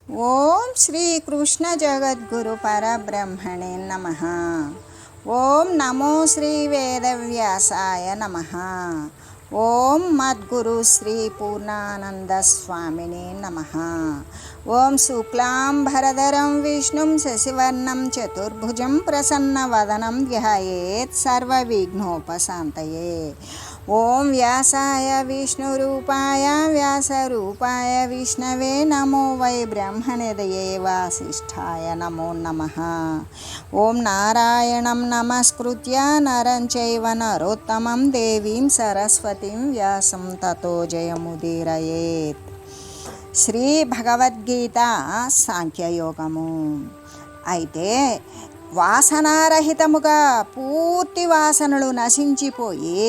ఓం శ్రీ కృష్ణ జగద్గురు పరబ్రహ్మణే నమః. ఓం నమో శ్రీ వేదవ్యాసాయ నమః. ఓం మద్గురు శ్రీ పూర్ణానంద స్వామినే నమః. ఓం శుక్లాంబరధరం విష్ణుం శశివర్ణం చతుర్భుజం ప్రసన్నవదనం ధ్యాయేత్ సర్వవిఘ్నోపశాంతయే. ఓం వ్యాసాయ విష్ణురూపాయ వ్యాసరూపాయ విష్ణవే నమో వై బ్రహ్మనిధయే వాసిష్ఠాయ నమో నమః. ఓం నారాయణం నమస్కృత్య నరం చైవ నరోత్తమం దేవీం సరస్వతిం వ్యాసం తతో జయముదీరయేత్. శ్రీ భగవద్గీత సాంఖ్యయోగము. అయితే వాసనారహితముగా పూర్తి వాసనలు నశించిపోయి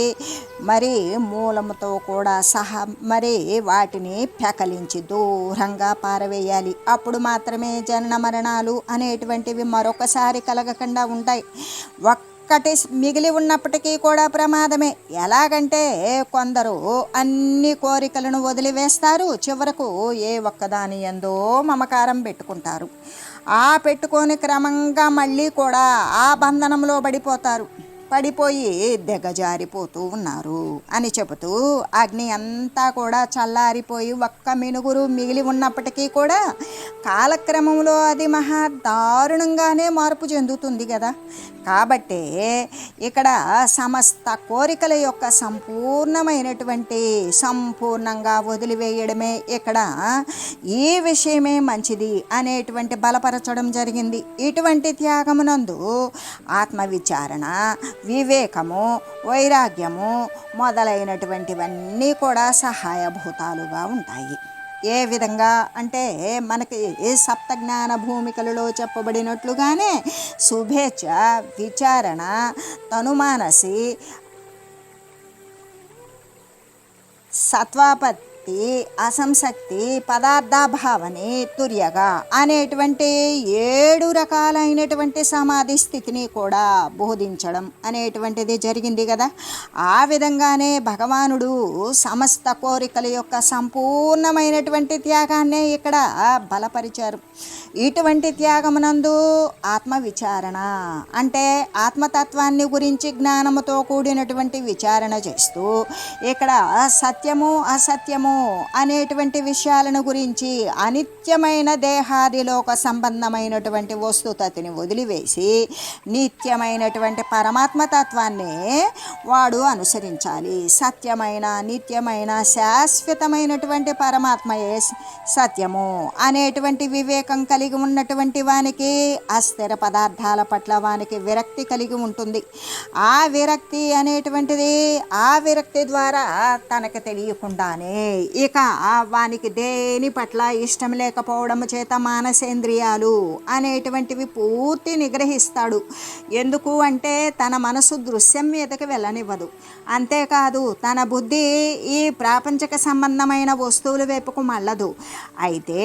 మరి మూలముతో కూడా సహా మరి వాటిని పెకలించి దూరంగా పారవేయాలి. అప్పుడు మాత్రమే జనన మరణాలు అనేటువంటివి మరొకసారి కలగకుండా ఉంటాయి. ఒక్కటి మిగిలి ఉన్నప్పటికీ కూడా ప్రమాదమే. ఎలాగంటే కొందరు అన్ని కోరికలను వదిలివేస్తారు, చివరకు ఏ ఒక్కదాని యందో మమకారం పెట్టుకుంటారు. ఆ పెట్టుకొని క్రమంగా మళ్ళీ కూడా ఆ బంధనంలో పడిపోయి దిగజారిపోతూ ఉన్నారు అని చెబుతూ అగ్ని అంతా కూడా చల్లారిపోయి ఒక్క మినుగురు మిగిలి ఉన్నప్పటికీ కూడా కాలక్రమంలో అది మహా దారుణంగానే మార్పు చెందుతుంది కదా. కాబట్టి ఇక్కడ సమస్త కోరికల యొక్క సంపూర్ణంగా వదిలివేయడమే ఇక్కడ ఈ విషయమే మంచిది అనేటువంటి బలపరచడం జరిగింది. ఇటువంటి త్యాగమునందు ఆత్మవిచారణ, వివేకము, వైరాగ్యము మొదలైనటువంటివన్నీ కూడా సహాయభూతాలుగా ఉంటాయి. ఏ విధంగా అంటే మనకి సప్తజ్ఞాన భూమికలలో చెప్పబడినట్లుగానే శుభేచ్ఛ, విచారణ, తనుమానసి, సత్వాపత్తి, అసంశక్తి, పదార్థాభావని, తుర్యగా అనేటువంటి 7 రకాలైనటువంటి సమాధి స్థితిని కూడా బోధించడం అనేటువంటిది జరిగింది కదా. ఆ విధంగానే భగవానుడు సమస్త కోరికల యొక్క సంపూర్ణమైనటువంటి త్యాగాన్నే ఇక్కడ బలపరిచారు. ఇటువంటి త్యాగమునందు ఆత్మవిచారణ అంటే ఆత్మతత్వాన్ని గురించి జ్ఞానముతో కూడినటువంటి విచారణ చేస్తూ ఇక్కడ సత్యము, అసత్యము అనేటువంటి విషయాలను గురించి అనిత్యమైన దేహాదిలోక సంబంధమైనటువంటి వస్తుతని వదిలివేసి నిత్యమైనటువంటి పరమాత్మతత్వాన్ని వాడు అనుసరించాలి. సత్యమైన, నిత్యమైన, శాశ్వతమైనటువంటి పరమాత్మయే సత్యము అనేటువంటి వివేకం కలిగి ఉన్నటువంటి వానికి అస్థిర పదార్థాల పట్ల వానికి విరక్తి కలిగి ఉంటుంది. ఆ విరక్తి అనేటువంటిది ఆ విరక్తి ద్వారా తనకు తెలియకుండానే ఇక వానికి దేని పట్ల ఇష్టం లేకపోవడం చేత మానసేంద్రియాలు అనేటువంటివి పూర్తి నిగ్రహిస్తాడు. ఎందుకు అంటే తన మనసు దృశ్యం మీదకి వెళ్ళనివ్వదు. అంతేకాదు తన బుద్ధి ఈ ప్రాపంచిక సంబంధమైన వస్తువుల వైపుకు మళ్ళదు. అయితే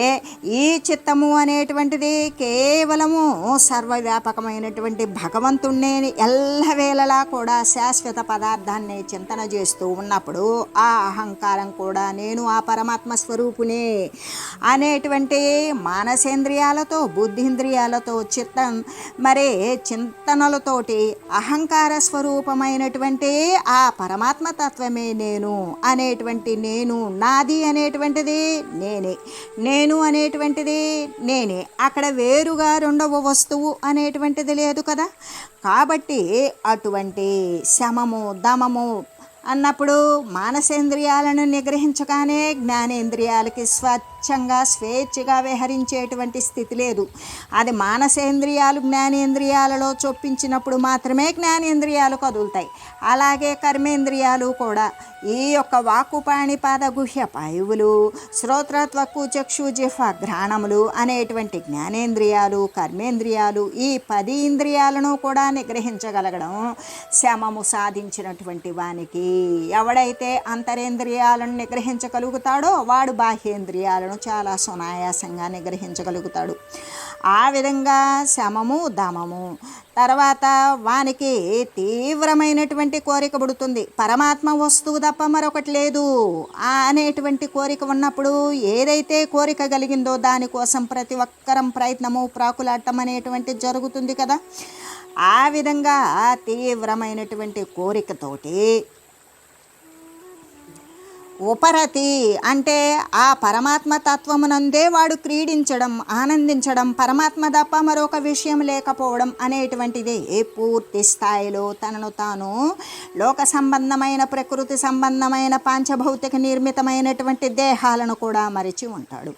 ఈ చిత్తము అనేటువంటిది కేవలము సర్వవ్యాపకమైనటువంటి భగవంతుణ్ణి ఎల్లవేళలా కూడా శాశ్వత పదార్థాన్ని చింతన చేస్తూ ఉన్నప్పుడు ఆ అహంకారం కూడా నేను ఆ పరమాత్మ స్వరూపునే అనేటువంటి మానసేంద్రియాలతో, బుద్ధింద్రియాలతో, చింతనలతోటి అహంకార స్వరూపమైనటువంటి ఆ పరమాత్మ తత్వమే నేను అనేటువంటి నేను, నాది అనేటువంటిది నేనే, నేను అనేటువంటిది నేనే. అక్కడ వేరుగా రెండవ వస్తువు అనేటువంటిది లేదు కదా. కాబట్టి అటువంటి శమము, దమము అన్నప్పుడు మానసేంద్రియాలను నిగ్రహించగానే జ్ఞానేంద్రియాలకి స్వేచ్ఛగా విహరించేటువంటి స్థితి లేదు. అది మానసేంద్రియాలు జ్ఞానేంద్రియాలలో చొప్పించినప్పుడు మాత్రమే జ్ఞానేంద్రియాలు కదులుతాయి. అలాగే కర్మేంద్రియాలు కూడా ఈ యొక్క వాక్కు, పాణి, పాద, గుహ్య పాయువులు, శ్రోత్రత్వక్కు, చక్షు, జిహ్వ, ఘ్రాణములు అనేటువంటి జ్ఞానేంద్రియాలు, కర్మేంద్రియాలు ఈ 10 ఇంద్రియాలను కూడా నిగ్రహించగలగడం శమము సాధించినటువంటి వానికి. ఎవడైతే అంతరేంద్రియాలను నిగ్రహించగలుగుతాడో వాడు బాహ్యేంద్రియాలను కోరికలను చాలా సునాయాసంగా నిగ్రహించగలుగుతాడు. ఆ విధంగా శమము దమము. తర్వాత వానికి తీవ్రమైనటువంటి కోరిక పుడుతుంది, పరమాత్మ వస్తువు తప్ప మరొకటి లేదు అనేటువంటి కోరిక ఉన్నప్పుడు ఏదైతే కోరిక కలిగిందో దానికోసం ప్రతి ఒక్కరం ప్రయత్నము ప్రాకులాడటం అనేటువంటిది జరుగుతుంది కదా. ఆ విధంగా తీవ్రమైనటువంటి కోరికతోటి ఉపరతి అంటే ఆ పరమాత్మ తత్వమునందే వాడు క్రీడించడం, ఆనందించడం, పరమాత్మ తప్ప మరొక విషయం లేకపోవడం అనేటువంటిది పూర్తి స్థాయిలో తనను తాను లోక సంబంధమైన, ప్రకృతి సంబంధమైన, పాంచభౌతిక నిర్మితమైనటువంటి దేహాలను కూడా మరిచి ఉంటాడు.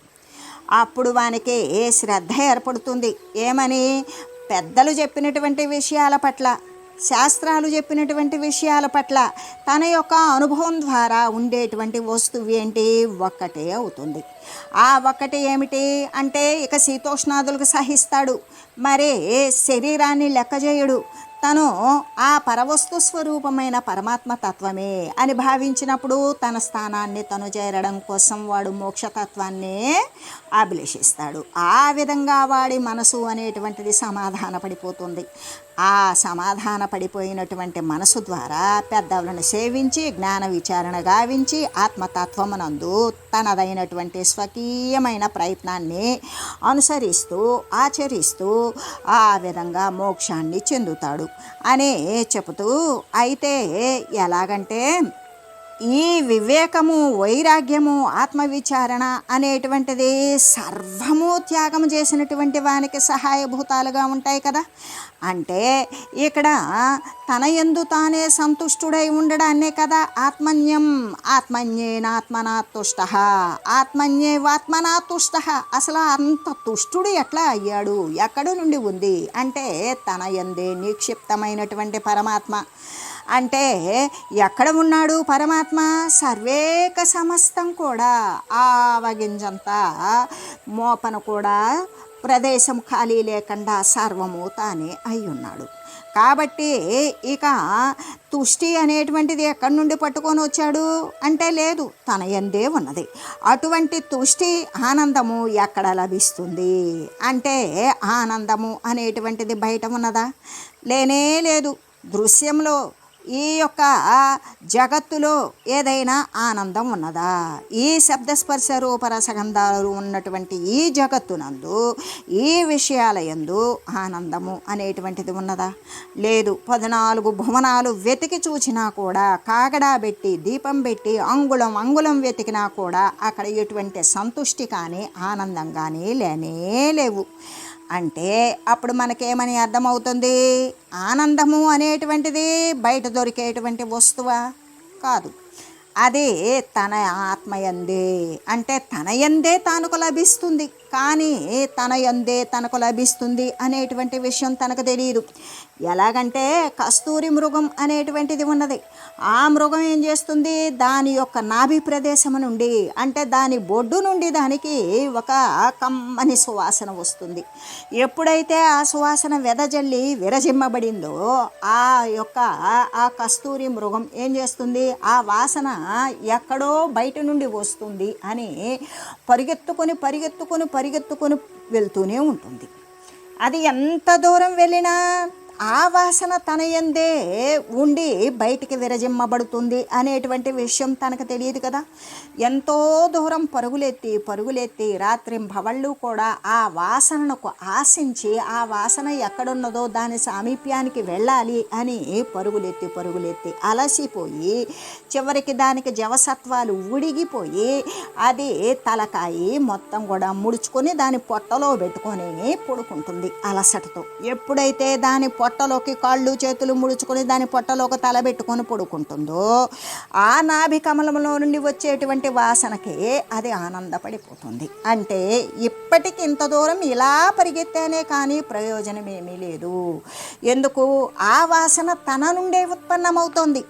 అప్పుడు వానికి శ్రద్ధ ఏర్పడుతుంది. ఏమని? పెద్దలు చెప్పినటువంటి విషయాల పట్ల, శాస్త్రాలు చెప్పినటువంటి విషయాల పట్ల తన యొక్క అనుభవం ద్వారా ఉండేటువంటి వస్తువు ఏంటి? ఒక్కటే అవుతుంది. ఆ ఒక్కటి ఏమిటి అంటే ఇక శీతోష్ణాదులకు సహిస్తాడు, మరి శరీరాన్ని లెక్కజేయుడు. తను ఆ పరవస్తు స్వరూపమైన పరమాత్మ తత్వమే అని భావించినప్పుడు తన స్థానాన్ని తను చేరడం కోసం వాడు మోక్షతత్వాన్ని అభిలషిస్తాడు. ఆ విధంగా వాడి మనసు అనేటువంటిది సమాధాన పడిపోతుంది. ఆ సమాధాన పడిపోయినటువంటి మనసు ద్వారా పెద్దలను సేవించి జ్ఞాన విచారణ గావించి ఆత్మతత్వమునందు తనదైనటువంటి స్వకీయమైన ప్రయత్నాన్ని అనుసరిస్తూ ఆచరిస్తూ ఆ విధంగా మోక్షాన్ని చెందుతాడు అని చెబుతూ, అయితే ఎలాగంటే ఈ వివేకము, వైరాగ్యము, ఆత్మవిచారణ అనేటువంటిది సర్వము త్యాగం చేసినటువంటి వానికి సహాయభూతాలుగా ఉంటాయి కదా. అంటే ఇక్కడ తన యందు తానే సంతుష్టుడై ఉండడాన్నే కదా ఆత్మన్యం, ఆత్మన్యేనాత్మనా తుష్ట, ఆత్మన్యేవాత్మనా తుష్ట. అసలు అంత తుష్టుడు ఎట్లా అయ్యాడు? ఎక్కడి నుండి ఉంది అంటే తన యందే నిక్షిప్తమైనటువంటి పరమాత్మ. అంటే ఎక్కడ ఉన్నాడు పరమాత్మ? సర్వేక సమస్తం కూడా, ఆవగింజంతా మోపన కూడా ప్రదేశం ఖాళీ లేకుండా సర్వము తానే అయి ఉన్నాడు. కాబట్టి ఇక తుష్టి అనేటువంటిది ఎక్కడి నుండి పట్టుకొని వచ్చాడు అంటే లేదు, తన యందే ఉన్నది. అటువంటి తుష్టి ఆనందము ఎక్కడ లభిస్తుంది అంటే ఆనందము అనేటువంటిది బయట ఉన్నదా? లేనే లేదు. దృశ్యంలో ఈ యొక్క జగత్తులో ఏదైనా ఆనందం ఉన్నదా? ఈ శబ్దస్పర్శ రూపరసగంధాలు ఉన్నటువంటి ఈ జగత్తునందు ఈ విషయాల యందు ఆనందము అనేటువంటిది ఉన్నదా? లేదు. 14 భువనాలు వెతికి చూచినా కూడా, కాగడా పెట్టి దీపం పెట్టి అంగుళం అంగుళం వెతికినా కూడా అక్కడ ఎటువంటి సంతుష్టి కానీ ఆనందం కానీ లేనే లేవు. అంటే అప్పుడు మనకేమని అర్థమవుతుంది? ఆనందము అనేటువంటిది బయట దొరికేటువంటి వస్తువా? కాదు. అది తన ఆత్మయందే, అంటే తన యందే తనకు లభిస్తుంది. కానీ తన యందే తనకు లభిస్తుంది అనేటువంటి విషయం తనకు తెలియదు. ఎలాగంటే కస్తూరి మృగం అనేటువంటిది ఉన్నది. ఆ మృగం ఏం చేస్తుంది? దాని యొక్క నాభి ప్రదేశము నుండి, అంటే దాని బొడ్డు నుండి దానికి ఒక కమ్మని సువాసన వస్తుంది. ఎప్పుడైతే ఆ సువాసన వెదజల్లి విరజిమ్మబడిందో ఆ యొక్క ఆ కస్తూరి మృగం ఏం చేస్తుంది? ఆ వాసన ఎక్కడో బయట నుండి వస్తుంది అని పరిగెత్తుకొని పరిగెత్తుకొని పరిగెత్తుకొని వెళ్తూనే ఉంటుంది. అది ఎంత దూరం వెళ్ళినా ఆ వాసన తన యందే ఉండి బయటికి విరజిమ్మబడుతుంది అనేటువంటి విషయం తనకు తెలియదు కదా. ఎంతో దూరం పరుగులెత్తి పరుగులెత్తి రాత్రింబవళ్ళు కూడా ఆ వాసనకు ఆశించి ఆ వాసన ఎక్కడున్నదో దాని సామీప్యానికి వెళ్ళాలి అని పరుగులెత్తి పరుగులెత్తి అలసిపోయి చివరికి దానికి జవసత్వాలు ఉడిగిపోయి అది తలకాయి మొత్తం కూడా ముడుచుకొని దాని పొట్టలో పెట్టుకొని పడుకుంటుంది అలసటతో. ఎప్పుడైతే దాని పొట్టలోకి కాళ్ళు చేతులు ముడుచుకొని దాని పొట్టలోకి తల పెట్టుకొని పడుకుంటుందో ఆ నాభి కమలంలో నుండి వచ్చేటువంటి వాసనకి అది ఆనందపడిపోతుంది. అంటే ఇప్పటికి ఇంత దూరం ఇలా పరిగెత్తానే కానీ ప్రయోజనం ఏమీ లేదు. ఎందుకు? ఆ వాసన తన నుండే ఉత్పన్నమవుతోంది.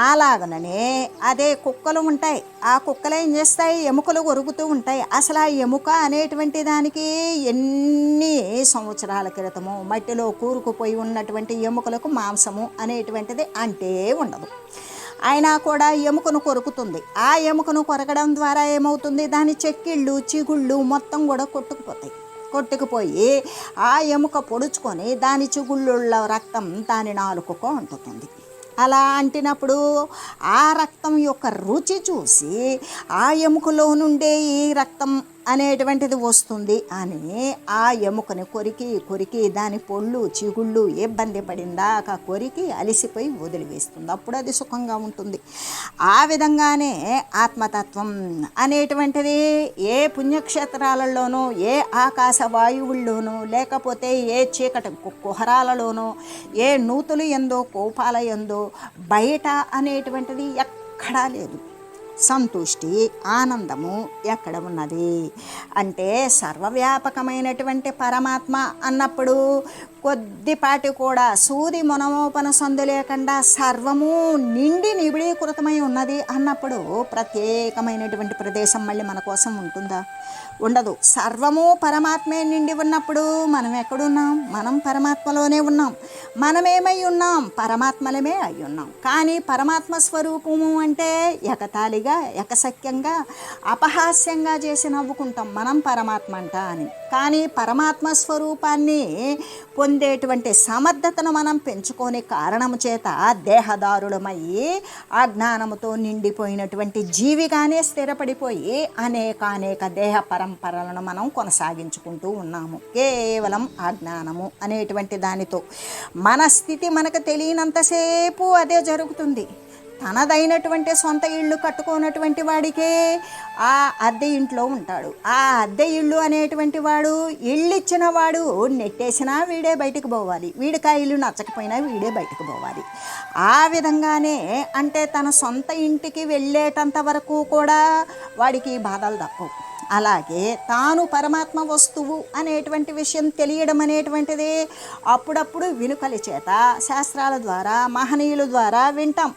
అలాగననే అదే కుక్కలు ఉంటాయి. ఆ కుక్కలు ఏం చేస్తాయి? ఎముకలు కొరుకుతూ ఉంటాయి. అసలు ఆ ఎముక అనేటువంటి దానికి ఎన్ని సంవత్సరాల క్రితము మట్టిలో కూరుకుపోయి ఉన్నటువంటి ఎముకలకు మాంసము అనేటువంటిది అంటే ఉండదు. అయినా కూడా ఎముకను కొరుకుతుంది. ఆ ఎముకను కొరకడం ద్వారా ఏమవుతుంది, దాని చెక్కిళ్ళు చిగుళ్ళు మొత్తం కూడా కొట్టుకుపోయి ఆ ఎముక పొడుచుకొని దాని చిగుళ్ళ రక్తం దాని నాలుకకు అంటుతుంది. అలా అంటినప్పుడు ఆ రక్తం యొక్క రుచి చూసి ఆ ఎముకలో నుండే ఈ రక్తం అనేటువంటిది వస్తుంది అని ఆ ఎముకని కొరికి దాని పొళ్ళు చిగుళ్ళు ఇబ్బంది పడిందాక కొరికి అలిసిపోయి వదిలివేస్తుంది. అప్పుడు అది సుఖంగా ఉంటుంది. ఆ విధంగానే ఆత్మతత్వం అనేటువంటిది ఏ పుణ్యక్షేత్రాలలోనూ, ఏ ఆకాశ వాయువుల్లోనూ, లేకపోతే ఏ చీకటి కుహరాలలోనూ, ఏ నూతులు ఎందో కోపాల ఎందో బయట అనేటువంటిది ఎక్కడా లేదు. సంతుష్టి ఆనందము ఎక్కడ ఉన్నది అంటే సర్వవ్యాపకమైనటువంటి పరమాత్మ అన్నప్పుడు కొద్దిపాటి కూడా సూది మొనమోపన సందు లేకుండా సర్వము నిండి నిబిడీకృతమై ఉన్నది అన్నప్పుడు ప్రత్యేకమైనటువంటి ప్రదేశం మళ్ళీ మన కోసం ఉంటుందా? ఉండదు. సర్వము పరమాత్మే నిండి ఉన్నప్పుడు మనం ఎక్కడున్నాం? మనం పరమాత్మలోనే ఉన్నాం. మనమేమై ఉన్నాం? పరమాత్మలమే అయి ఉన్నాం. కానీ పరమాత్మ స్వరూపము అంటే ఎకతాళిగా, ఎకసక్యంగా, అపహాస్యంగా చేసి నవ్వుకుంటాం మనం పరమాత్మ అంట అని. కానీ పరమాత్మ స్వరూపాన్ని పొందేటువంటి సమర్థతను మనం పెంచుకోని కారణము చేత దేహదారులమయ్యి అజ్ఞానముతో నిండిపోయినటువంటి జీవిగానే స్థిరపడిపోయి అనేక దేహ పరంపరలను మనం కొనసాగించుకుంటూ ఉన్నాము. కేవలం అజ్ఞానము అనేటువంటి దానితో మన స్థితి మనకు తెలియనంతసేపు అదే జరుగుతుంది. తనదైనటువంటి సొంత ఇళ్ళు కట్టుకున్నటువంటి వాడికే ఆ అద్దె ఇంట్లో ఉంటాడు. ఆ అద్దె ఇల్లు అనేటువంటి వాడు ఇళ్ళు ఇచ్చిన వాడు నెట్టేసినా వీడే బయటకు పోవాలి, వీడికి ఆ ఇల్లు నచ్చకపోయినా వీడే బయటకు పోవాలి. ఆ విధంగానే అంటే తన సొంత ఇంటికి వెళ్ళేటంత వరకు కూడా వాడికి బాధలు తప్పవు. అలాగే తాను పరమాత్మ వస్తువు అనేటువంటి విషయం తెలియడం అనేటువంటిది అప్పుడప్పుడు వినుకలి చేత శాస్త్రాల ద్వారా మహనీయుల ద్వారా వింటాం.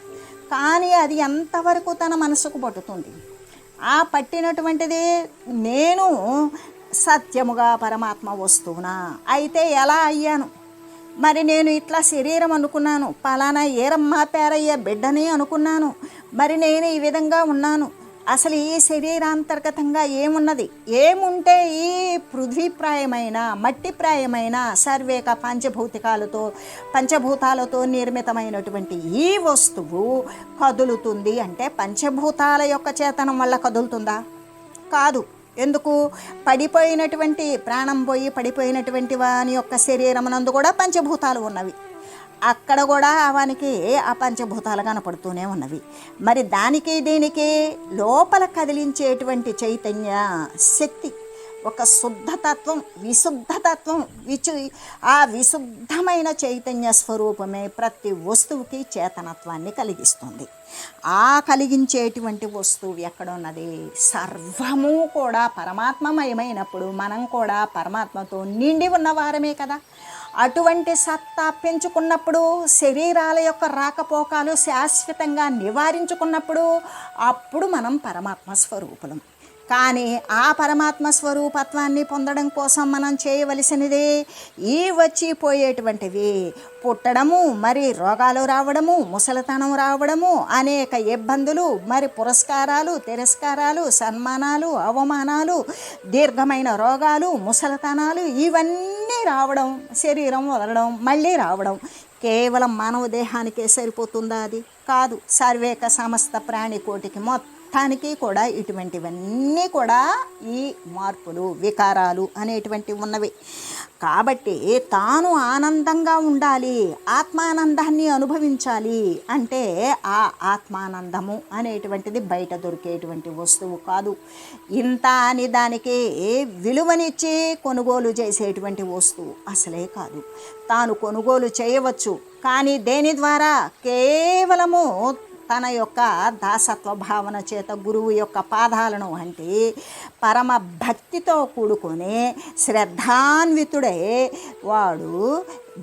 కానీ అది ఎంతవరకు తన మనసుకు పట్టుతుంది? ఆ పట్టినటువంటిది నేను సత్యముగా పరమాత్మ వస్తువునా? అయితే ఎలా అయ్యాను? మరి నేను ఇట్లా శరీరం అనుకున్నాను, పలానా ఏరమ్మ పేరయ్య బిడ్డని అనుకున్నాను, మరి నేను ఈ విధంగా ఉన్నాను. అసలు ఈ శరీరాంతర్గతంగా ఏమున్నది? ఏముంటే ఈ పృథ్వీప్రాయమైన మట్టిప్రాయమైన సర్వేక పంచభూతాలతో నిర్మితమైనటువంటి ఈ వస్తువు కదులుతుంది అంటే పంచభూతాల యొక్క చేతనం వల్ల కదులుతుందా? కాదు. ఎందుకు? పడిపోయినటువంటి ప్రాణం పోయి పడిపోయినటువంటి వాని యొక్క శరీరమునందు కూడా పంచభూతాలు ఉన్నవి. అక్కడ కూడా వానికి ఆ పంచభూతాలు కనపడుతూనే ఉన్నవి. మరి దానికి దీనికి లోపల కదిలించేటువంటి చైతన్య శక్తి ఒక శుద్ధతత్వం, విశుద్ధతత్వం, ఆ విశుద్ధమైన చైతన్య స్వరూపమే ప్రతి వస్తువుకి చేతనత్వాన్ని కలిగిస్తుంది. ఆ కలిగించేటువంటి వస్తువు ఎక్కడున్నది? సర్వము కూడా పరమాత్మమయమైనప్పుడు మనం కూడా పరమాత్మతో నిండి ఉన్నవారమే కదా. అటువంటి సత్తా పెంచుకున్నప్పుడు శరీరాల యొక్క రాకపోకలు శాశ్వతంగా నివారించుకున్నప్పుడు అప్పుడు మనం పరమాత్మ స్వరూపులం. కానీ ఆ పరమాత్మ స్వరూపత్వాన్ని పొందడం కోసం మనం చేయవలసినది ఈ వచ్చిపోయేటువంటివి పుట్టడము, మరి రోగాలు రావడము, ముసలితనం రావడము, అనేక ఇబ్బందులు, మరి పురస్కారాలు, తిరస్కారాలు, సన్మానాలు, అవమానాలు, దీర్ఘమైన రోగాలు, ముసలితనాలు ఇవన్నీ రావడం, శరీరం వదలడం, మళ్ళీ రావడం కేవలం మానవ దేహానికే సరిపోతుందా? అది కాదు. సర్వేక సమస్త ప్రాణికోటికి మొత్తానికి కూడా ఇటువంటివన్నీ కూడా ఈ మార్పులు, వికారాలు అనేటువంటివి ఉన్నవి. కాబట్టి తాను ఆనందంగా ఉండాలి, ఆత్మానందాన్ని అనుభవించాలి అంటే ఆ ఆత్మానందము అనేటువంటిది బయట దొరికేటువంటి వస్తువు కాదు. ఇంత అని దానికి విలువనిచ్చి కొనుగోలు చేసేటువంటి వస్తువు అసలే కాదు. తాను కొనుగోలు చేయవచ్చు, కానీ దేని ద్వారా? కేవలము తన యొక్క దాసత్వ భావన చేత గురువు యొక్క పాదాలను అంటే పరమ భక్తితో కూడుకొని శ్రద్ధాన్వితుడై వాడు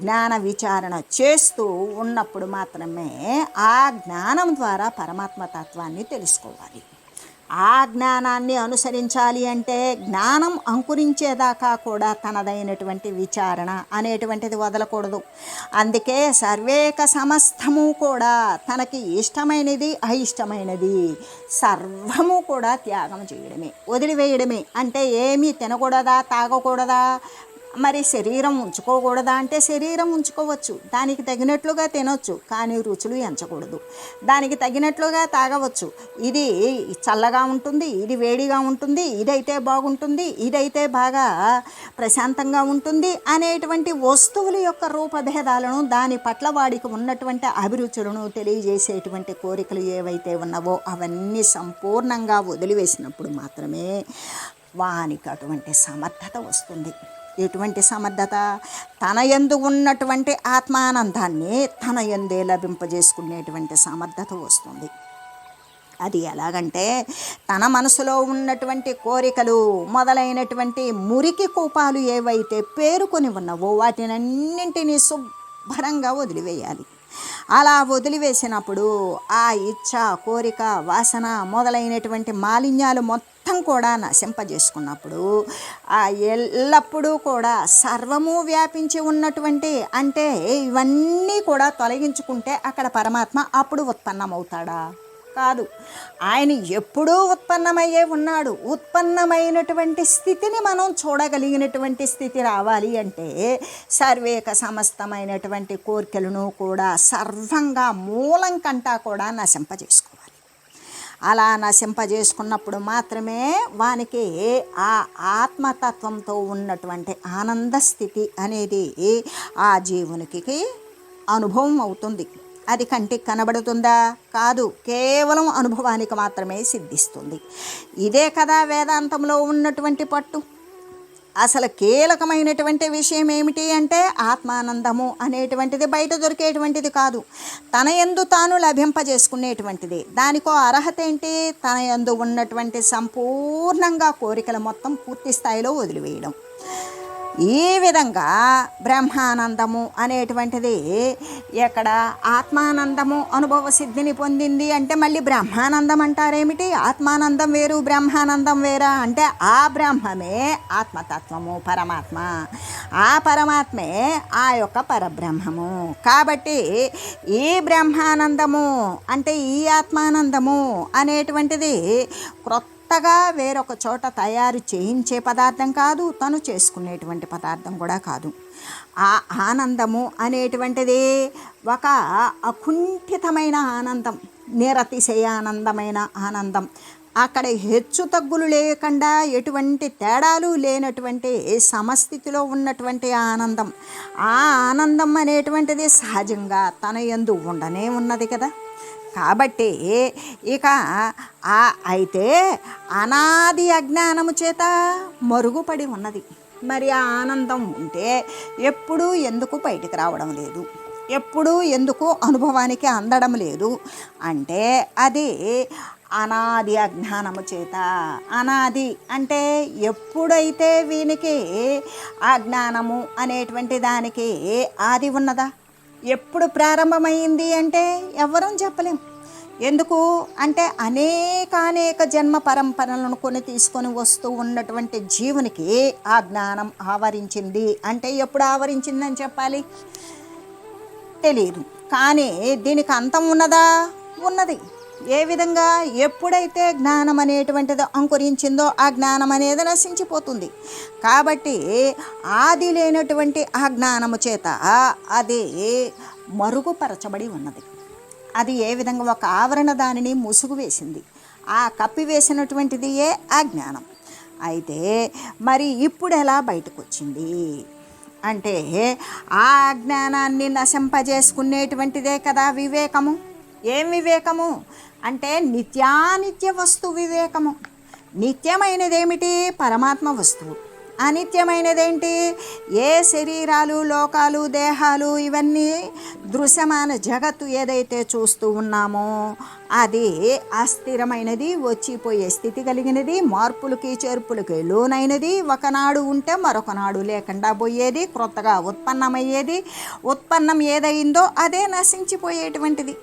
జ్ఞాన విచారణ చేస్తూ ఉన్నప్పుడు మాత్రమే ఆ జ్ఞానం ద్వారా పరమాత్మ తత్వాన్ని తెలుసుకోవాలి. ఆ జ్ఞానాన్ని అనుసరించాలి అంటే జ్ఞానం అంకురించేదాకా కూడా తనదైనటువంటి విచారణ అనేటువంటిది వదలకూడదు. అందుకే సర్వేక సమస్తము కూడా తనకి ఇష్టమైనది అయిష్టమైనది సర్వము కూడా త్యాగం చేయడమే, వదిలివేయడమే. అంటే ఏమీ తినకూడదా, తాగకూడదా, మరి శరీరం ఉంచుకోకూడదా అంటే శరీరం ఉంచుకోవచ్చు, దానికి తగినట్లుగా తినొచ్చు, కానీ రుచులు ఎంచకూడదు. దానికి తగినట్లుగా తాగవచ్చు, ఇది చల్లగా ఉంటుంది, ఇది వేడిగా ఉంటుంది, ఇదైతే బాగుంటుంది, ఇదైతే బాగా ప్రశాంతంగా ఉంటుంది అనేటువంటి వస్తువుల యొక్క రూపభేదాలను, దాని పట్ల వాడికి ఉన్నటువంటి అభిరుచులను తెలియజేసేటువంటి కోరికలు ఏవైతే ఉన్నావో అవన్నీ సంపూర్ణంగా వదిలివేసినప్పుడు మాత్రమే వానికి అటువంటి సమర్థత వస్తుంది. ఎటువంటి సమర్థత? తన యందు ఉన్నటువంటి ఆత్మానందాన్ని తన యందే లభింపజేసుకునేటువంటి సమర్థత వస్తుంది. అది ఎలాగంటే తన మనసులో ఉన్నటువంటి కోరికలు మొదలైనటువంటి మురికి కూపాలు ఏవైతే పేరుకొని ఉన్నావో వాటినన్నింటినీ శుభ్రంగా వదిలివేయాలి. అలా వదిలివేసినప్పుడు ఆ ఇచ్ఛ, కోరిక, వాసన మొదలైనటువంటి మాలిన్యాలు మొత్తం కూడా నశింపజేసుకున్నప్పుడు ఆ ఎల్లప్పుడూ కూడా సర్వము వ్యాపించి ఉన్నటువంటి, అంటే ఇవన్నీ కూడా తొలగించుకుంటే అక్కడ పరమాత్మ అప్పుడు ఉత్పన్నమవుతాడా? కాదు. ఆయన ఎప్పుడూ ఉత్పన్నమయ్యే ఉన్నాడు. ఉత్పన్నమైనటువంటి స్థితిని మనం చూడగలిగినటువంటి స్థితి రావాలి అంటే సర్వేక సమస్తమైనటువంటి కోరికలను కూడా సర్వంగా మూలం కంటా కూడా నశింపజేసుకోవాలి. అలా నశింపజేసుకున్నప్పుడు మాత్రమే వానికి ఆ ఆత్మతత్వంతో ఉన్నటువంటి ఆనంద స్థితి అనేది ఆ జీవునికి అనుభవం అవుతుంది. అది కంటికి కనబడుతుందా? కాదు, కేవలం అనుభవానికి మాత్రమే సిద్ధిస్తుంది. ఇదే కదా వేదాంతంలో ఉన్నటువంటి పట్టు. అసలు కీలకమైనటువంటి విషయం ఏమిటి అంటే ఆత్మానందము అనేటువంటిది బయట దొరికేటువంటిది కాదు, తన యందు తాను లభింపజేసుకునేటువంటిది. దానికో అర్హత ఏంటి? తన యందు ఉన్నటువంటి సంపూర్ణంగా కోరికలు మొత్తం పూర్తి స్థాయిలో వదిలివేయడం. ఈ విధంగా బ్రహ్మానందము అనేటువంటిది ఎక్కడ ఆత్మానందము అనుభవ సిద్ధిని పొందింది అంటే మళ్ళీ బ్రహ్మానందం అంటారేమిటి? ఆత్మానందం వేరు, బ్రహ్మానందం వేరా అంటే ఆ బ్రహ్మమే ఆత్మతత్వము, పరమాత్మ. ఆ పరమాత్మే ఆ యొక్క పరబ్రహ్మము. కాబట్టి ఈ బ్రహ్మానందము అంటే ఈ ఆత్మానందము అనేటువంటిది కొత్తగా వేరొక చోట తయారు చేయించే పదార్థం కాదు, తను చేసుకునేటువంటి పదార్థం కూడా కాదు. ఆ ఆనందము అనేటువంటిది ఒక అకుంఠితమైన ఆనందం, నిరతిశయానందమైన ఆనందం. అక్కడ హెచ్చు తగ్గులు లేకుండా ఎటువంటి తేడాలు లేనటువంటి సమస్థితిలో ఉన్నటువంటి ఆనందం. ఆ ఆనందం అనేటువంటిది సహజంగా తన యందు ఉండనే ఉన్నది కదా. కాబట్టి ఇక అయితే అనాది అజ్ఞానము చేత మరుగుపడి ఉన్నది. మరి ఆ ఆనందం ఉంటే ఎప్పుడూ ఎందుకు బయటికి రావడం లేదు, ఎప్పుడూ ఎందుకు అనుభవానికి అందడం లేదు అంటే అది అనాది అజ్ఞానము చేత. అనాది అంటే ఎప్పుడైతే వీనికి ఆ జ్ఞానము అనేటువంటి దానికి ఆది ఉన్నదా? ఎప్పుడు ప్రారంభమైంది అంటే ఎవ్వరూ చెప్పలేం. ఎందుకు అంటే అనేక జన్మ పరంపరలను తీసుకొని వస్తూ ఉన్నటువంటి జీవునికి ఆ జ్ఞానం ఆవరించింది. అంటే ఎప్పుడు ఆవరించిందని చెప్పాలి? తెలియదు. కానీ దీనికి అంతం ఉన్నదా? ఉన్నది. ఏ విధంగా? ఎప్పుడైతే జ్ఞానం అనేటువంటిది అంకురించిందో ఆ జ్ఞానం అనేది నశించిపోతుంది. కాబట్టి ఆది లేనటువంటి ఆ జ్ఞానము చేత అది మరుగుపరచబడి ఉన్నది. అది ఏ విధంగా? ఒక ఆవరణ దానిని ముసుగు వేసింది. ఆ కప్పివేసినటువంటిది ఆ జ్ఞానం. అయితే మరి ఇప్పుడు ఎలా బయటకు వచ్చింది అంటే ఆ జ్ఞానాన్ని నశింపజేసుకునేటువంటిదే కదా వివేకము. ఏం వివేకము అంటే నిత్యానిత్య వస్తు వివేకము. నిత్యమైనదేమిటి? పరమాత్మ వస్తువు. అనిత్యమైనదేంటి? ఏ శరీరాలు, లోకాలు, దేహాలు, ఇవన్నీ దృశ్యమాన జగత్తు ఏదైతే చూస్తూ ఉన్నామో అది అస్థిరమైనది, వచ్చిపోయే స్థితి కలిగినది, మార్పులకి చేర్పులకి లోనైనది, ఒకనాడు ఉంటే మరొకనాడు లేకుండా పోయేది, క్రొత్తగా ఉత్పన్నమయ్యేది, ఉత్పన్నం ఏదైందో అదే నశించిపోయేటువంటిది.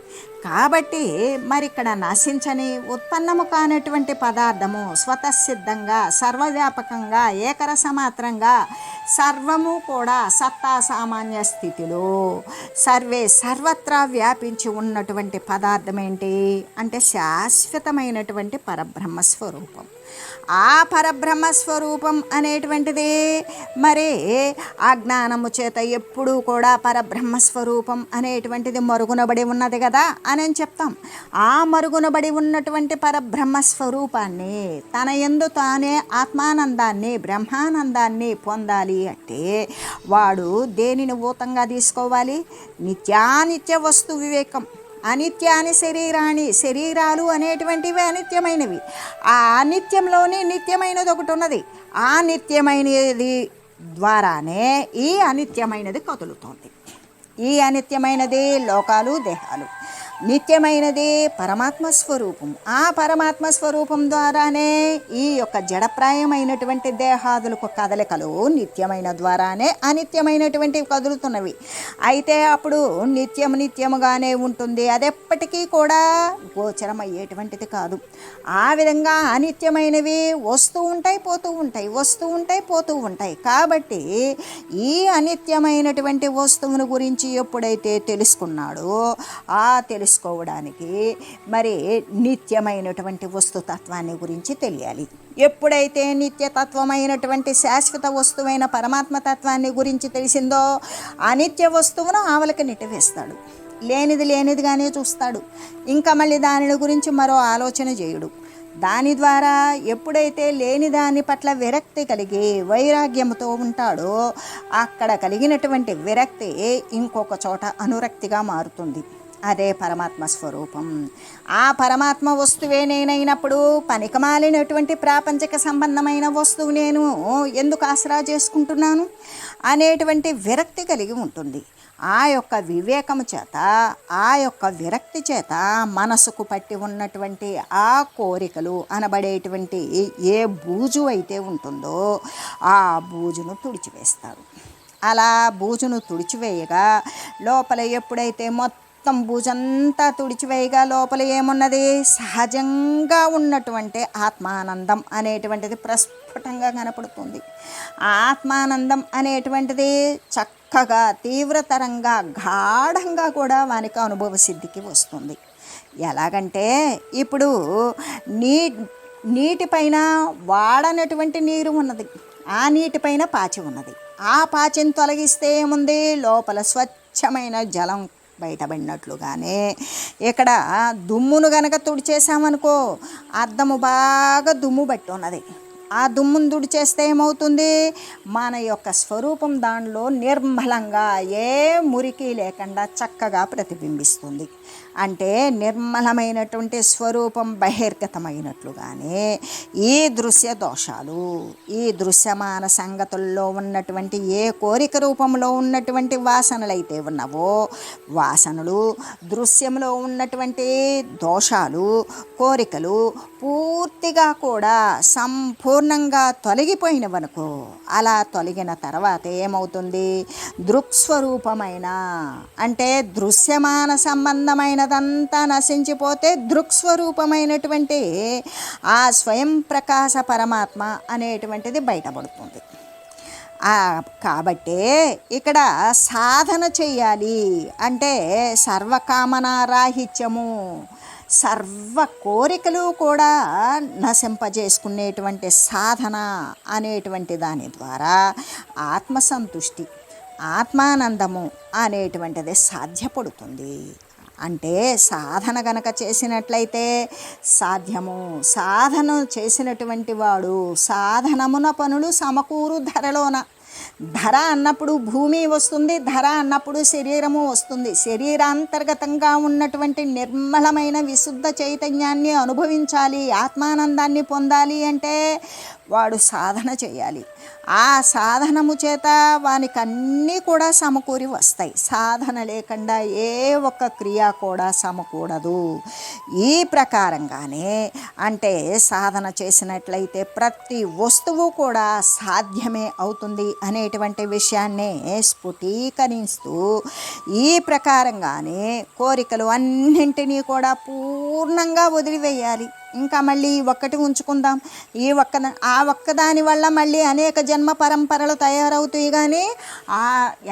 కాబట్టి మరి ఇక్కడ నశించని ఉత్పన్నము కానటువంటి పదార్థము స్వతసిద్ధంగా సర్వవ్యాపకంగా ఏకరసమాత్రంగా సర్వము కూడా సత్తా సామాన్య స్థితిలో సర్వత్రా వ్యాపించి ఉన్నటువంటి పదార్థం ఏంటి అంటే శాశ్వతమైనటువంటి పరబ్రహ్మ స్వరూపం. ఆ పరబ్రహ్మ స్వరూపం అనేటువంటిది మరి అజ్ఞానము చేత ఎప్పుడూ కూడా పరబ్రహ్మ స్వరూపం అనేటువంటిది మరుగునబడి ఉన్నది కదా అని చెప్తాం. ఆ మరుగునబడి ఉన్నటువంటి పరబ్రహ్మ స్వరూపాన్ని తన యందు తానే ఆత్మానందాన్ని బ్రహ్మానందాన్ని పొందాలి అంటే వాడు దేనిని ఊతంగా తీసుకోవాలి? నిత్యానిత్య వస్తు వివేకం. అనిత్యాని శరీరాలు అనేటువంటివి అనిత్యమైనవి. ఆ అనిత్యంలోనే నిత్యమైనది ఒకటి ఉన్నది. ఆ నిత్యమైనది ద్వారానే ఈ అనిత్యమైనది కదులుతోంది. ఈ అనిత్యమైనది లోకాలు దేహాలు, నిత్యమైనది పరమాత్మ స్వరూపం. ఆ పరమాత్మ స్వరూపం ద్వారానే ఈ యొక్క జడప్రాయమైనటువంటి దేహాదులకు కదలికలు నిత్యమైన ద్వారానే అనిత్యమైనటువంటివి కదులుతున్నవి. అయితే అప్పుడు నిత్యముగానే ఉంటుంది, అదెప్పటికీ కూడా గోచరమయ్యేటువంటిది కాదు. ఆ విధంగా అనిత్యమైనవి వస్తూ ఉంటాయి, పోతూ ఉంటాయి, వస్తూ ఉంటాయి, పోతూ ఉంటాయి. కాబట్టి ఈ అనిత్యమైనటువంటి వస్తువును గురించి ఎప్పుడైతే తెలుసుకున్నాడో ఆ తెలుసుకోవడానికి మరి నిత్యమైనటువంటి వస్తుతత్వాన్ని గురించి తెలియాలి. ఎప్పుడైతే నిత్యతత్వమైనటువంటి శాశ్వత వస్తువైన పరమాత్మతత్వాన్ని గురించి తెలిసిందో అనిత్య వస్తువును ఆవలికి నెట్టివేస్తాడు. లేనిదిగానే చూస్తాడు. ఇంకా మళ్ళీ దాని గురించి మరో ఆలోచన చేయడు. దాని ద్వారా ఎప్పుడైతే లేని దాని పట్ల విరక్తి కలిగి వైరాగ్యంతో ఉంటాడో అక్కడ కలిగినటువంటి విరక్తి ఇంకొక చోట అనురక్తిగా మారుతుంది. అదే పరమాత్మ స్వరూపం. ఆ పరమాత్మ వస్తువే నేనైనప్పుడు పనికిమాలినటువంటి ప్రాపంచిక సంబంధమైన వస్తువు నేను ఎందుకు ఆసరా చేసుకుంటున్నాను అనేటువంటి విరక్తి కలిగి ఉంటుంది. ఆ యొక్క వివేకము చేత, ఆ యొక్క విరక్తి చేత మనసుకు పట్టి ఉన్నటువంటి ఆ కోరికలు అనబడేటువంటి ఏ బూజు అయితే ఉంటుందో ఆ బూజును తుడిచివేస్తారు. అలా బూజును తుడిచివేయగా లోపల ఎప్పుడైతే మొత్తం బూజంతా తుడిచివేయగా లోపల ఏమున్నది? సహజంగా ఉన్నటువంటి ఆత్మానందం అనేటువంటిది ప్రస్ఫుటంగా కనపడుతుంది. ఆ ఆత్మానందం అనేటువంటిది చక్కగా తీవ్రతరంగా గాఢంగా కూడా వానికి అనుభవ సిద్ధికి వస్తుంది. ఎలాగంటే ఇప్పుడు నీటిపైన వాడనటువంటి నీరు ఉన్నది, ఆ నీటిపైన పాచి ఉన్నది. ఆ పాచిని తొలగిస్తే ఏముంది? లోపల స్వచ్ఛమైన జలం బయటపడినట్లుగానే ఇక్కడ దుమ్మును గనక తుడిచేసామనుకో అద్దము బాగా దుమ్ము బట్టి ఉన్నది. ఆ దుమ్మును తుడిచేస్తే ఏమవుతుంది? మన యొక్క స్వరూపం దానిలో నిర్మలంగా ఏ మురికి లేకుండా చక్కగా ప్రతిబింబిస్తుంది. అంటే నిర్మలమైనటువంటి స్వరూపం బహిర్గతమైనట్లుగానే ఈ దృశ్య దోషాలు, ఈ దృశ్యమాన సంగతుల్లో ఉన్నటువంటి ఏ కోరిక రూపంలో ఉన్నటువంటి వాసనలైతే ఉన్నవో వాసనలు, దృశ్యంలో ఉన్నటువంటి దోషాలు, కోరికలు పూర్తిగా కూడా సంపూర్ణంగా తొలగిపోయినవనుకో, అలా తొలగిన తర్వాత ఏమవుతుంది? దృక్స్వరూపమైన అంటే దృశ్యమాన సంబంధమైనదంతా నశించిపోతే దృక్స్వరూపమైనటువంటి ఆ స్వయం ప్రకాశ పరమాత్మ అనేటువంటిది బయటపడుతుంది. కాబట్టే ఇక్కడ సాధన చెయ్యాలి అంటే సర్వకామనారాహిత్యము, సర్వ కోరికలు కూడా నశింపజేసుకునేటువంటి సాధన అనేటువంటి దాని ద్వారా ఆత్మసంతుష్టి, ఆత్మానందము అనేటువంటిది సాధ్యపడుతుంది. అంటే సాధన గనక చేసినట్లయితే సాధ్యము. సాధన చేసినటువంటి వాడు సాధనమున పనులు సమకూరు ధరలోన. ధర అన్నప్పుడు భూమి వస్తుంది, ధర అన్నప్పుడు శరీరము వస్తుంది. శరీరాంతర్గతంగా ఉన్నటువంటి నిర్మలమైన విశుద్ధ చైతన్యాన్ని అనుభవించాలి, ఆత్మానందాన్ని పొందాలి అంటే వాడు సాధన చేయాలి. ఆ సాధనము చేత వానికి అన్నీ కూడా సమకూరి వస్తాయి. సాధన లేకుండా ఏ ఒక్క క్రియ కూడా సమకూడదు. ఈ ప్రకారంగానే అంటే సాధన చేసినట్లయితే ప్రతి వస్తువు కూడా సాధ్యమే అవుతుంది అనేటువంటి విషయాన్నే స్ఫుటీకరిస్తూ ఈ ప్రకారంగానే కోరికలు అన్నింటినీ కూడా పూర్ణంగా వదిలివేయాలి. ఇంకా మళ్ళీ ఒక్కటి ఉంచుకుందాం, ఆ ఒక్కదాని వల్ల మళ్ళీ అనేక జన్మ పరంపరలు తయారవుతాయి. కానీ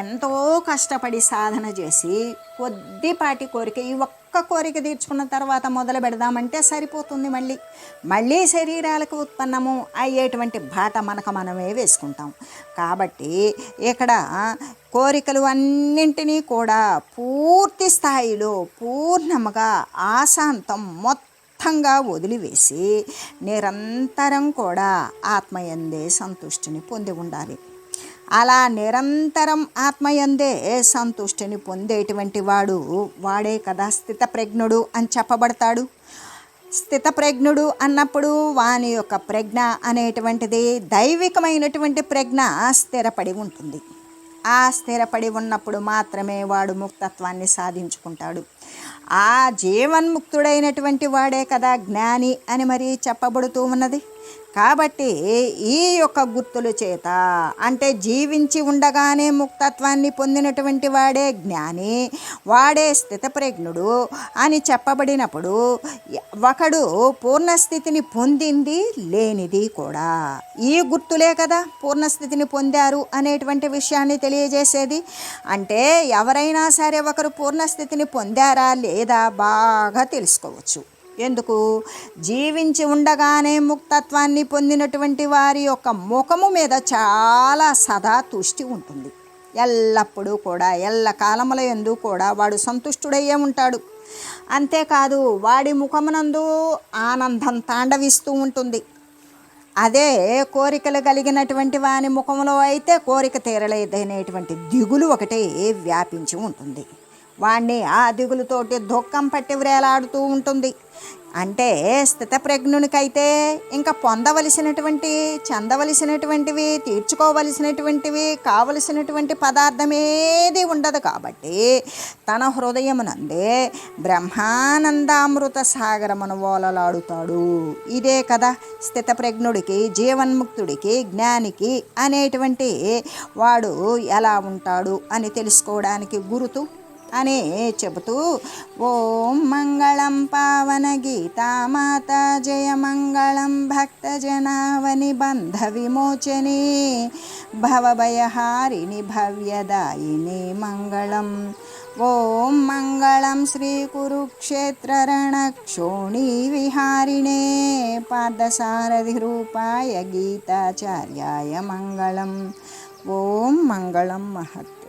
ఎంతో కష్టపడి సాధన చేసి కొద్దిపాటి కోరిక, ఈ ఒక్క కోరిక తీర్చుకున్న తర్వాత మొదలు పెడదామంటే సరిపోతుంది. మళ్ళీ శరీరాలకు ఉత్పన్నము అయ్యేటువంటి బాట మనమే వేసుకుంటాం. కాబట్టి ఇక్కడ కోరికలు అన్నింటినీ కూడా పూర్తి స్థాయిలో పూర్ణముగా ఆశాంతం మొత్తంగా వదిలివేసి నిరంతరం కూడా ఆత్మయందే సంతుష్టిని పొంది ఉండాలి. అలా నిరంతరం ఆత్మయందే సంతుష్టిని పొందేటువంటి వాడే కదా స్థితప్రజ్ఞుడు అని చెప్పబడతాడు. స్థితప్రజ్ఞుడు అన్నప్పుడు వాని యొక్క ప్రజ్ఞ అనేటువంటిది దైవికమైనటువంటి ప్రజ్ఞ స్థిరపడి ఉంటుంది. ఆ స్థిరపడి ఉన్నప్పుడు మాత్రమే వాడు ముక్తత్వాన్ని సాధించుకుంటాడు. ఆ జీవన్ముక్తుడైనటువంటి వాడే కదా జ్ఞాని అని మరి చెప్పబడుతూ ఉన్నది. కాబట్టి ఈ యొక్క గుర్తుల చేత అంటే జీవించి ఉండగానే ముక్తత్వాన్ని పొందినటువంటి వాడే జ్ఞాని, వాడే స్థితప్రజ్ఞుడు అని చెప్పబడినప్పుడు ఒకడు పూర్ణస్థితిని పొందింది లేనిది కూడా ఈ గుర్తులే కదా పూర్ణస్థితిని పొందారు అనేటువంటి విషయాన్ని తెలియజేసేది. అంటే ఎవరైనా సరే ఒకరు పూర్ణస్థితిని పొందారా లేదా బాగా తెలుసుకోవచ్చు. ఎందుకు? జీవించి ఉండగానే ముక్తత్వాన్ని పొందినటువంటి వారి యొక్క ముఖము మీద చాలా సదా తుష్టి ఉంటుంది. ఎల్లప్పుడూ కూడా ఎల్లకాలముల యందు కూడా వాడు సంతుష్టుడయ్యే ఉంటాడు. అంతేకాదు వాడి ముఖమునందు ఆనందం తాండవిస్తూ ఉంటుంది. అదే కోరికలు కలిగినటువంటి వాని ముఖంలో అయితే కోరిక తీరలేదనేటువంటి దిగులు ఒకటే వ్యాపించి ఉంటుంది. వాణ్ణి ఆ దిగులుతోటి దుఃఖం పట్టి వ్రేలాడుతూ ఉంటుంది. అంటే స్థితప్రజ్ఞునికైతే ఇంకా చెందవలసినటువంటివి తీర్చుకోవలసినటువంటివి కావలసినటువంటి పదార్థమేది ఉండదు. కాబట్టి తన హృదయమునందే బ్రహ్మానందామృత సాగరమును ఓలలాడుతాడు. ఇదే కదా స్థితప్రజ్ఞుడికి జీవన్ముక్తుడికి జ్ఞానికి అనేటువంటి వాడు ఎలా ఉంటాడు అని తెలుసుకోవడానికి గురుతు అని చెబుతూ ఓం మంగళం పావన గీతామాత జయ మంగళం భక్తజనావని బంధ విమోచని భవభయహారిణి భవ్యదాయిని మంగళం. ఓం మంగళం శ్రీ కురుక్షేత్ర రణక్షోణి విహారిణే పార్థసారథి రూపాయ గీతాచార్యాయ మంగళం. ఓం మంగళం మహత్.